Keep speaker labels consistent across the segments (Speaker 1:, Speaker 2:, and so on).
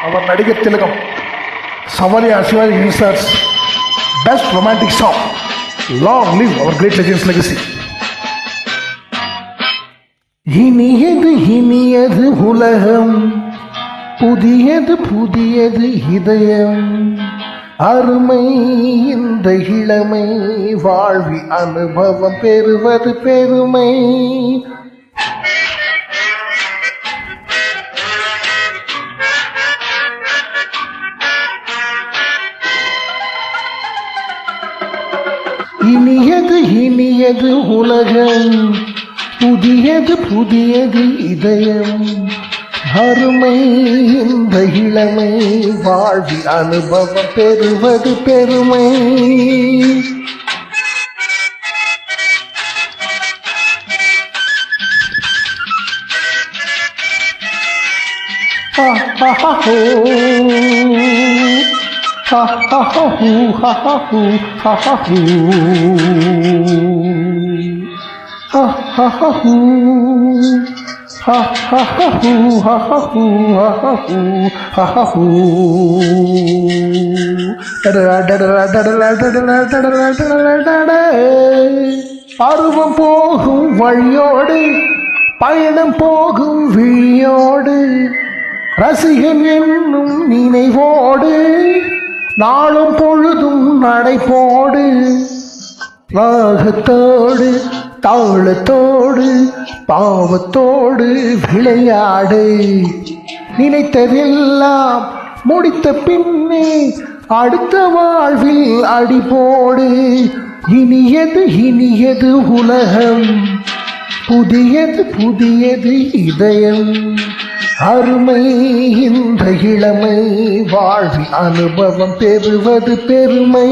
Speaker 1: அவர் நடிகர் திலகம் Savaria Shivaji inserts best romantic song. Long live our great legends legacy. இனியது இனியது உலகம், புதியது புதியது இதயம், அருமை இந்த இளமை, வாழ்வி அனுபவம் பெறுவது பெருமை. இனியது இனியது உலகம், புதியது புதியது இதயம், அருமை இந்த இளமை, வாழ்வி அனுபவம் பெறுவது பெருமை. Ha ha ha hoo, ha ha hoo, ha ha hoo, ha ha ha hoo, ha ha ha hoo, ha ha hoo, ha ha hoo, ha ha hoo. பருவம் போகும் வழியோடு, பயணம் போகும் விழியோடு, ரசிகன் என்னும் நினைவோடு, நாளும் பொழுதும் நடைபோடு, ராகத்தோடு தாளத்தோடு பாவத்தோடு விளையாடு. நினைத்ததெல்லாம் முடித்த பின்னே அடுத்த வாழ்வில் அடிபோடு. இனியது இனியது உலகம், புதியது புதியது இதயம், அருமை இந்த இளமை, வாழ்வி அனுபவம் பெறுவது பெருமை.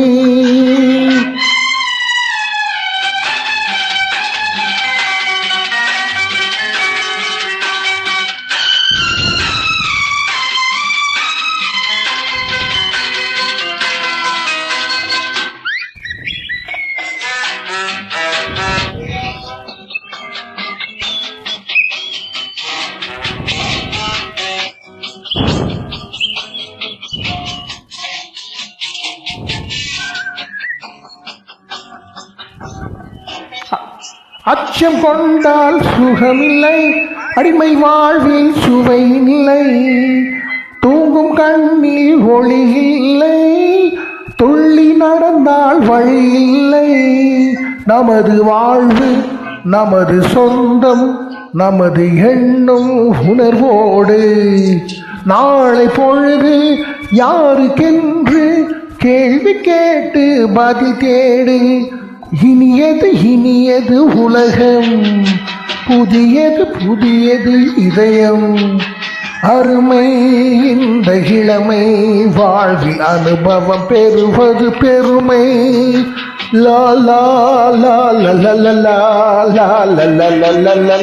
Speaker 1: அச்சம் கொண்டால் சுகமில்லை, அடிமை வாழ்வில் சுவை இல்லை, தூங்கும் கண்ணில் ஒளி இல்லை, துள்ளி நடந்தால் வழி இல்லை. நமது வாழ்வு நமது சொந்தம், நமது எண்ணம் உணர்வோடு, நாளை பொழுது யாருக்கென்று கேள்வி கேட்டு பதில் தேடு. இனியது இனியது உலகம், புதியது புதியது இதயம், அருமை இந்த இளமை, வாழ்வில் அனுபவம் பெறுவது பெருமை. லா லா லா லா லா லா லா லா லா லா லா.